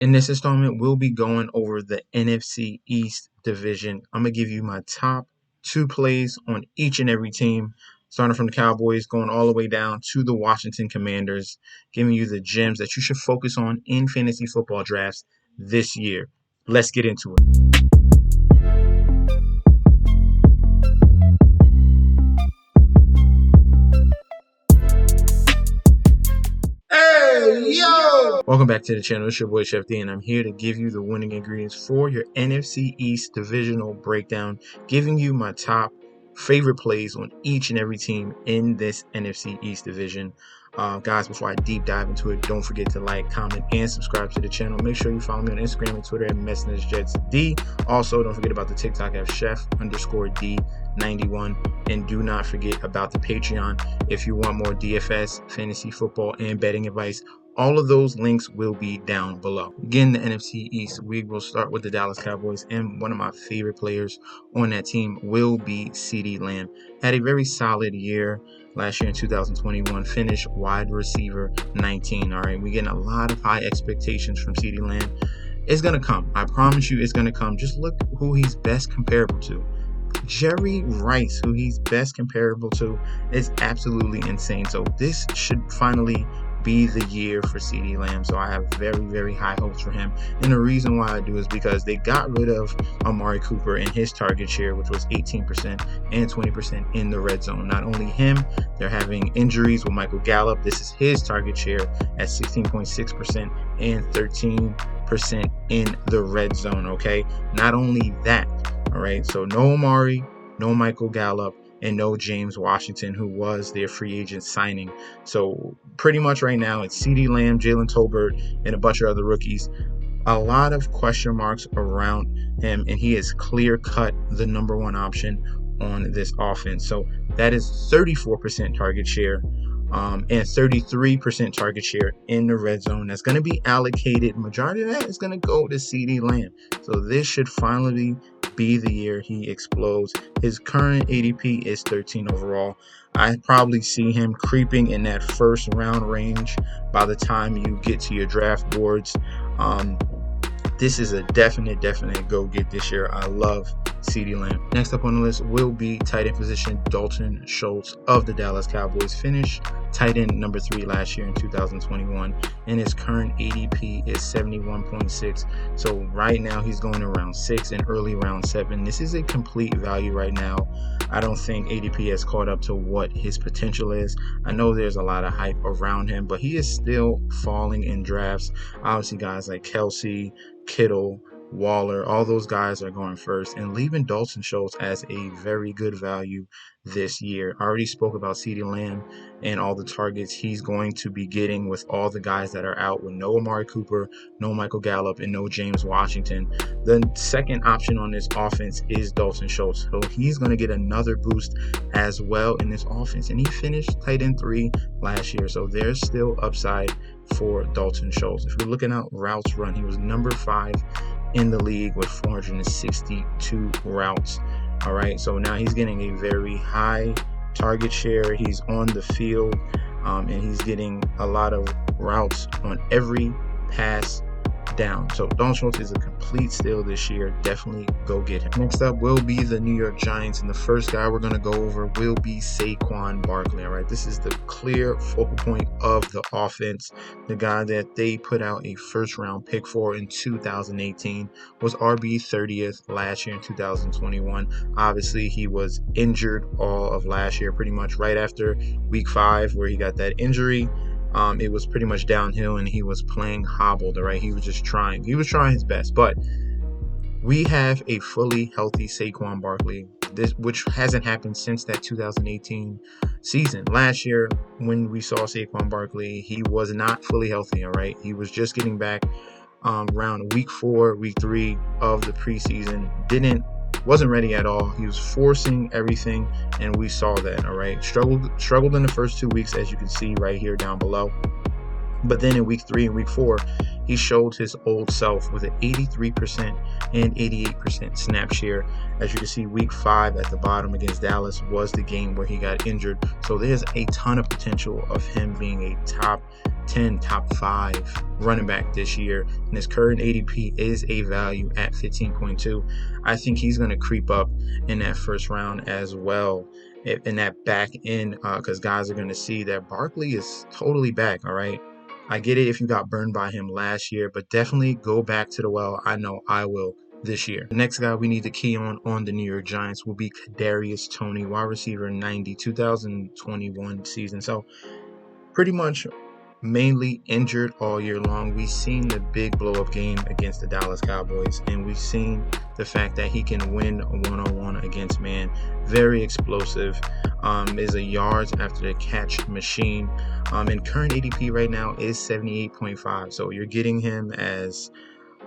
In this installment, we'll be going over the NFC East division. I'm going to give you my top 2 plays on each and every team, starting from the Cowboys, going all the way down to the Washington Commanders, giving you the gems that you should focus on in fantasy football drafts this year. Let's get into it. Hey, yo! Welcome back to the channel. It's your boy Chef D, and I'm here to give you the winning ingredients for your NFC East divisional breakdown, giving you my top favorite plays on each and every team in this NFC East division. Guys, before I deep dive into it, don't forget to like, comment, and subscribe to the channel. Make sure you follow me on Instagram and Twitter at MessageJetsD. Also, don't forget about the TikTok at Chef_D91. And do not forget about the Patreon if you want more DFS, fantasy football, and betting advice. All of those links will be down below. Again, the NFC East, we will start with the Dallas Cowboys, and one of my favorite players on that team will be CeeDee Lamb. Had a very solid year last year in 2021, finished wide receiver 19. All right, we're getting a lot of high expectations from CeeDee Lamb. It's going to come. I promise you it's going to come. Just look who he's best comparable to. Jerry Rice, who he's best comparable to, is absolutely insane. So this should finally be the year for CeeDee Lamb. So I have very, very high hopes for him. And the reason why I do is because they got rid of Amari Cooper and his target share, which was 18% and 20% in the red zone. Not only him, they're having injuries with Michael Gallup. This is his target share at 16.6% and 13% in the red zone. Okay. Not only that, all right. So no Amari, no Michael Gallup, and no James Washington, who was their free agent signing. So pretty much right now, it's CeeDee Lamb, Jalen Tolbert, and a bunch of other rookies. A lot of question marks around him, and he is clear-cut the number one option on this offense. So that is 34% target share and 33% target share in the red zone. That's going to be allocated. Majority of that is going to go to CeeDee Lamb. So this should finally be the year he explodes. His current ADP is 13 overall. I probably see him creeping in that first round range by the time you get to your draft boards. This is a definite go get this year. I love CeeDee Lamb. Next up on the list will be tight end position. Dalton Schultz of the Dallas Cowboys finished tight end number 3 last year in 2021, and his current ADP is 71.6. So right now he's going around 6 and early round 7. This is a complete value right now. I don't think ADP has caught up to what his potential is. I know there's a lot of hype around him, but he is still falling in drafts. Obviously, guys like Kelsey, Kittle, Waller, all those guys are going first, and leaving Dalton Schultz as a very good value this year. I already spoke about CeeDee Lamb and all the targets he's going to be getting with all the guys that are out, with no Amari Cooper, no Michael Gallup, and no James Washington. The second option on this offense is Dalton Schultz. So he's going to get another boost as well in this offense, and he finished tight end 3 last year. So there's still upside for Dalton Schultz. If we're looking at routes run, he was number 5 in the league with 462 routes. All right, so now he's getting a very high target share. He's on the field, and he's getting a lot of routes on every pass down. So Dalton Schultz is a complete steal this year. Definitely go get him. Next up will be the New York Giants, and the first guy we're going to go over will be Saquon Barkley. All right, this is the clear focal point of the offense. The guy that they put out a first round pick for in 2018 was RB 30th last year in 2021. Obviously, he was injured all of last year, pretty much right after week 5 where he got that injury. It was pretty much downhill, and he was playing hobbled. All right, he was trying his best. But we have a fully healthy Saquon Barkley, which hasn't happened since that 2018 season. Last year, when we saw Saquon Barkley, he was not fully healthy. All right, he was just getting back around week 4, week 3 of the preseason. Wasn't ready at all. He was forcing everything, and we saw that. All right, struggled in the first 2 weeks, as you can see right here down below. But then in week 3 and week 4, he showed his old self with an 83% and 88% snap share. As you can see, week 5 at the bottom against Dallas was the game where he got injured. So there's a ton of potential of him being a top 10, top 5 running back this year. And his current ADP is a value at 15.2. I think he's going to creep up in that first round as well, in that back end, because guys are going to see that Barkley is totally back. All right. I get it if you got burned by him last year, but definitely go back to the well. I know I will this year. The next guy we need to key on the New York Giants will be Darius Tony, wide receiver 90, 2021 season. So pretty much mainly injured all year long. We've seen the big blow-up game against the Dallas Cowboys, and we've seen the fact that he can win a one-on-one against man. Very explosive, is a yards after the catch machine, and current ADP right now is 78.5. So you're getting him as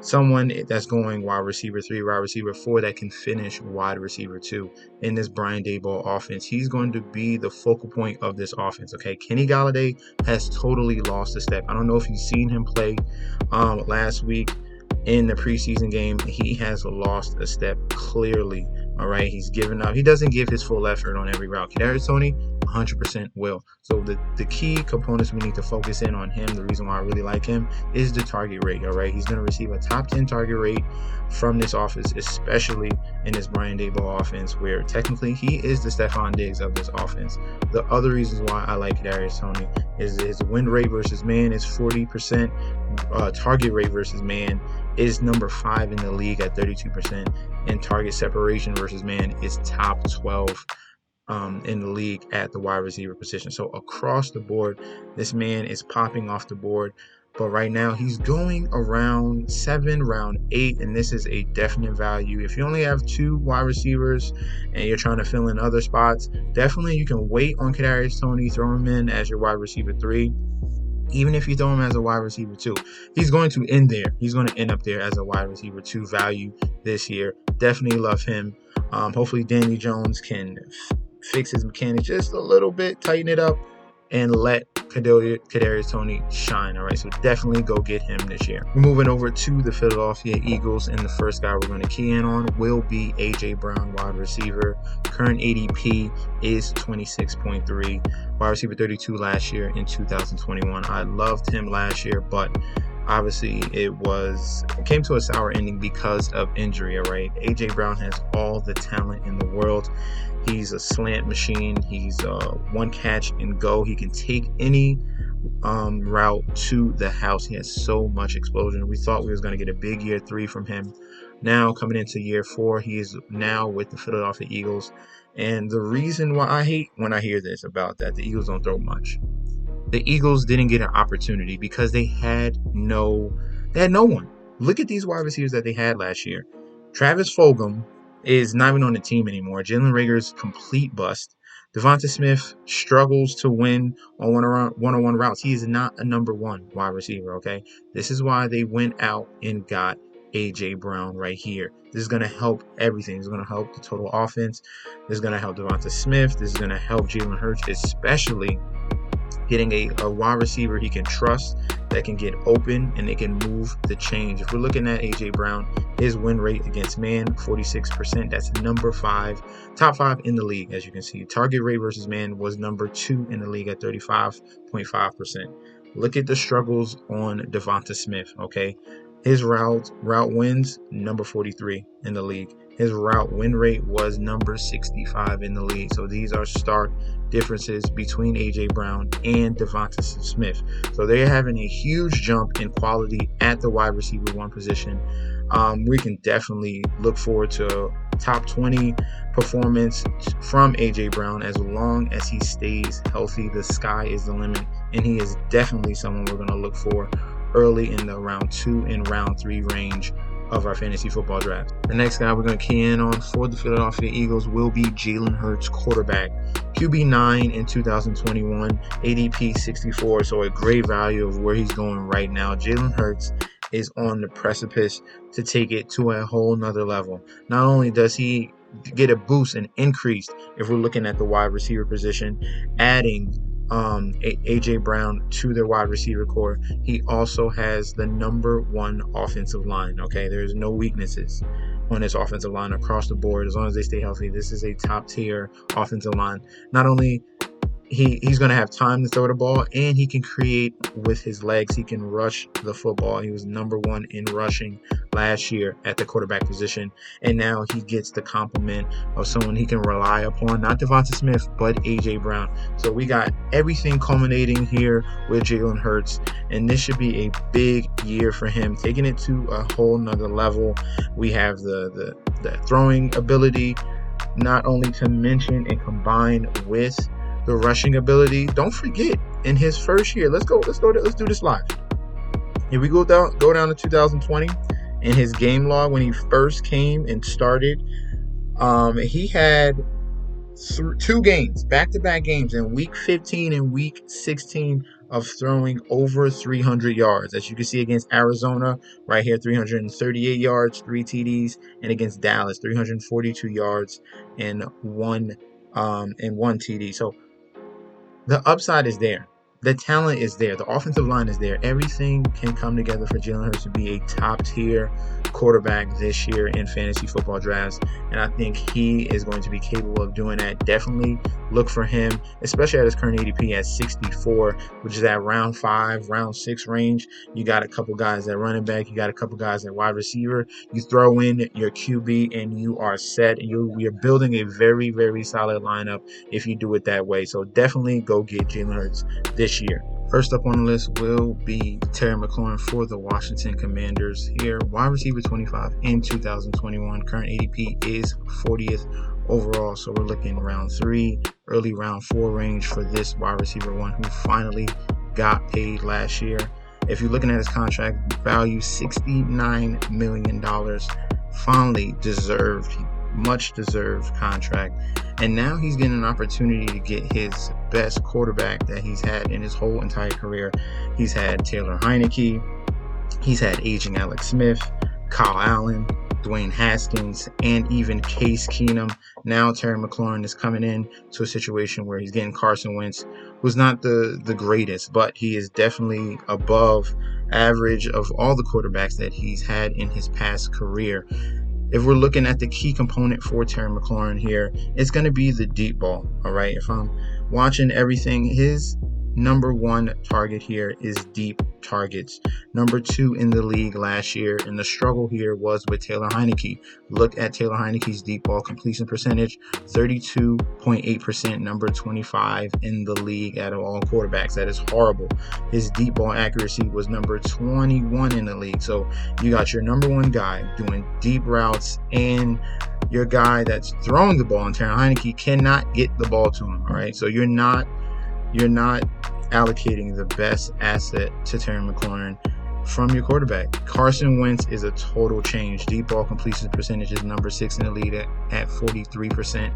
someone that's going wide receiver 3, wide receiver 4 that can finish wide receiver 2 in this Brian Daboll offense. He's going to be the focal point of this offense. Okay, Kenny Golladay has totally lost a step. I don't know if you've seen him play last week in the preseason game. He has lost a step clearly. All right, he's given up. He doesn't give his full effort on every route. Darius Tony 100% will. So the key components we need to focus in on him, the reason why I really like him, is the target rate. All right, he's going to receive a top 10 target rate from this offense, especially in this Brian Daboll offense, where technically he is the Stephon Diggs of this offense. The other reasons why I like Darius Tony is his win rate versus man is 40%. Target rate versus man is number 5 in the league at 32%, and target separation versus man is top 12 in the league at the wide receiver position. So across the board, this man is popping off the board. But right now, he's going around 7, round 8, and this is a definite value. If you only have 2 wide receivers and you're trying to fill in other spots, definitely you can wait on Kadarius Toney, throw him in as your wide receiver 3. Even if you throw him as a wide receiver 2, he's going to end there. He's going to end up there as a wide receiver 2 value this year. Definitely love him. Hopefully Danny Jones can fix his mechanics just a little bit, tighten it up, and let Kadarius Toney shine. All right, so definitely go get him this year. We're moving over to the Philadelphia Eagles, and the first guy we're going to key in on will be A.J. Brown, wide receiver. Current ADP is 26.3. Wide receiver 32 last year in 2021. I loved him last year, but obviously it came to a sour ending because of injury. All right, A.J. Brown has all the talent in the world. He's a slant machine. He's one catch and go. He can take any route to the house. He has so much explosion. We thought we was going to get a big year 3 from him. Now coming into year 4, he is now with the Philadelphia Eagles. And the reason why I hate when I hear this about that, the Eagles don't throw much. The Eagles didn't get an opportunity because they had no one. Look at these wide receivers that they had last year. Travis Fulgham is not even on the team anymore. Jalen Reagor's complete bust. Devonta Smith struggles to win on one-on-one routes. He is not a number 1 wide receiver, okay? This is why they went out and got A.J. Brown right here. This is going to help everything. This is going to help the total offense. This is going to help Devonta Smith. This is going to help Jalen Hurts, especially getting a wide receiver he can trust that can get open and they can move the change. If we're looking at A.J. Brown, his win rate against man, 46%. That's number 5, top 5 in the league, as you can see. Target rate versus man was number 2 in the league at 35.5%. Look at the struggles on Devonta Smith, okay? His route wins, number 43 in the league. His route win rate was number 65 in the league. So these are stark differences between A.J. Brown and Devonta Smith. So they're having a huge jump in quality at the wide receiver 1 position. We can definitely look forward to top 20 performance from A.J. Brown as long as he stays healthy. The sky is the limit, and he is definitely someone we're going to look for early in the round 2 and round 3 range of our fantasy football draft. The next guy we're going to key in on for the Philadelphia Eagles will be Jalen Hurts, quarterback. QB 9 in 2021, ADP 64, so a great value of where he's going right now. Jalen Hurts is on the precipice to take it to a whole nother level. Not only does he get a boost and increase if we're looking at the wide receiver position, adding AJ Brown to their wide receiver core. He also has the number one offensive line. Okay, there's no weaknesses on this offensive line across the board. As long as they stay healthy, this is a top tier offensive line. Not only he's going to have time to throw the ball, and he can create with his legs. He can rush the football. He was number one in rushing last year at the quarterback position, and now he gets the compliment of someone he can rely upon, not Devonta Smith, but A.J. Brown. So we got everything culminating here with Jalen Hurts, and this should be a big year for him, taking it to a whole nother level. We have the throwing ability, not only to mention and combine with the rushing ability. Don't forget, in his first year, let's do this live. If we go down to 2020, in his game log when he first came and started, he had two games, back-to-back games in week 15 and week 16 of throwing over 300 yards. As you can see against Arizona, right here, 338 yards, 3 TDs, and against Dallas, 342 yards and one TD. So the upside is there. The talent is there. The offensive line is there. Everything can come together for Jalen Hurts to be a top-tier quarterback this year in fantasy football drafts, and I think he is going to be capable of doing that. Definitely look for him, especially at his current ADP at 64, which is at round 5, round 6 range. You got a couple guys at running back. You got a couple guys at wide receiver. You throw in your QB, and you are set. You're building a very, very solid lineup if you do it that way. So definitely go get Jalen Hurts this year. First up on the list will be Terry McLaurin for the Washington Commanders here. Wide receiver 25 in 2021. Current ADP is 40th overall. So we're looking round 3, early round 4 range for this wide receiver one who finally got paid last year. If you're looking at his contract value, $69 million. Finally deserved, much deserved contract. And now he's getting an opportunity to get his best quarterback that he's had in his whole entire career. He's had Taylor Heineke. He's had aging Alex Smith, Kyle Allen, Dwayne Haskins, and even Case Keenum. Now Terry McLaurin is coming in to a situation where he's getting Carson Wentz, who's not the greatest, but he is definitely above average of all the quarterbacks that he's had in his past career. If we're looking at the key component for Terry McLaurin here, it's going to be the deep ball, all right? If I'm watching everything, his number one target here is deep targets. Number 2 in the league last year, and the struggle here was with Taylor Heineke. Look at Taylor Heineke's deep ball completion percentage, 32.8%, number 25 in the league out of all quarterbacks. That is horrible. His deep ball accuracy was number 21 in the league. So you got your number 1 guy doing deep routes, and your guy that's throwing the ball, and Taylor Heineke cannot get the ball to him, all right? So you're not allocating the best asset to Terry McLaurin from your quarterback. Carson Wentz is a total change. Deep ball completion percentage is number 6 in the league at 43%,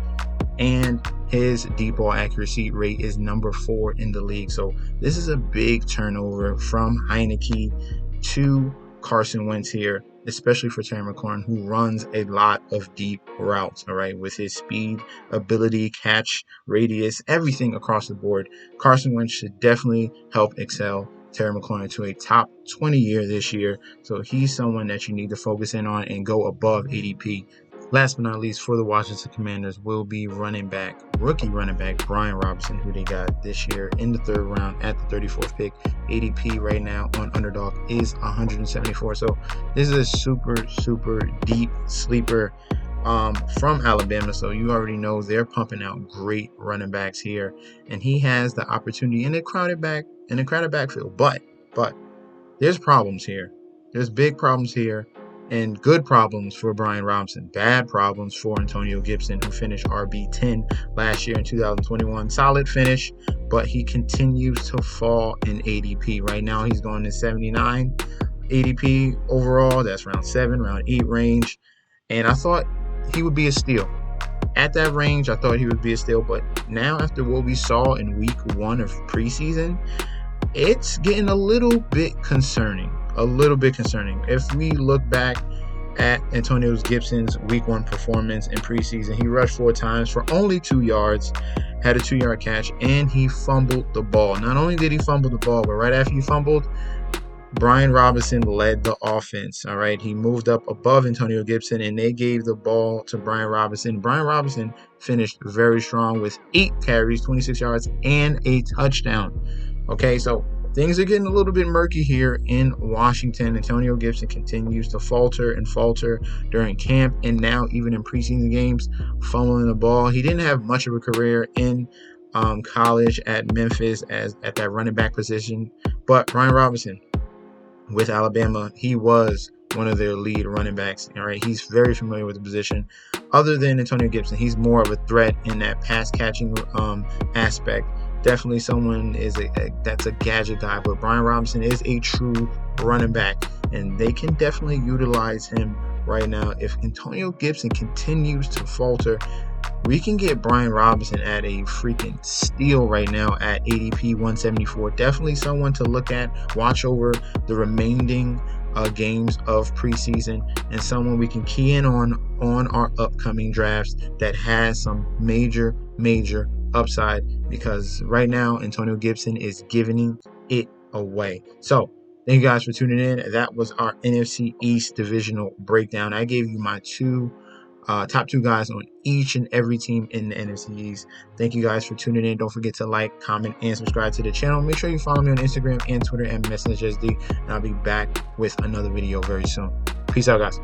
and his deep ball accuracy rate is number 4 in the league. So this is a big turnover from Heineke to Carson Wentz here, especially for Terry McLaurin, who runs a lot of deep routes, all right, with his speed, ability, catch, radius, everything across the board. Carson Wentz should definitely help excel Terry McLaurin to a top 20 year this year. So he's someone that you need to focus in on and go above ADP. Last but not least, for the Washington Commanders will be rookie running back Brian Robinson, who they got this year in the 3rd round at the 34th pick. ADP right now on Underdog is 174. So this is a super, super deep sleeper from Alabama. So you already know they're pumping out great running backs here, and he has the opportunity in a crowded backfield. But there's problems here. There's big problems here. And good problems for Brian Robinson. Bad problems for Antonio Gibson, who finished RB10 last year in 2021. Solid finish, but he continues to fall in ADP. Right now, he's going to 79 ADP overall. That's round 7, round 8 range. And I thought he would be a steal. At that range, I thought he would be a steal. But now, after what we saw in week 1 of preseason, it's getting a little bit concerning. If we look back at Antonio Gibson's week 1 performance in preseason. He rushed 4 times for only 2 yards, had a 2-yard catch, and he fumbled the ball. Not only did he fumble the ball, but right after he fumbled, Brian Robinson led the offense. All right, he moved up above Antonio Gibson, and they gave the ball to Brian Robinson. Brian Robinson finished very strong with 8 carries, 26 yards, and a touchdown. Okay, so things are getting a little bit murky here in Washington. Antonio Gibson continues to falter and falter during camp, and now even in preseason games, fumbling the ball. He didn't have much of a career in college at Memphis at that running back position, but Brian Robinson with Alabama, he was one of their lead running backs. All right, he's very familiar with the position. Other than Antonio Gibson, he's more of a threat in that pass catching aspect. Definitely someone that's a gadget guy, but Brian Robinson is a true running back, and they can definitely utilize him right now. If Antonio Gibson continues to falter, we can get Brian Robinson at a freaking steal right now at ADP 174. Definitely someone to look at, watch over the remaining games of preseason, and someone we can key in on our upcoming drafts that has some major upside, because right now Antonio Gibson is giving it away. So thank you guys for tuning in. That was our NFC East divisional breakdown. I gave you my top 2 guys on each and every team in the NFC East. Thank you guys for tuning in. Don't forget to like, comment, and subscribe to the channel. Make sure you follow me on Instagram and Twitter and MessageSD, and I'll be back with another video very soon. Peace out, guys.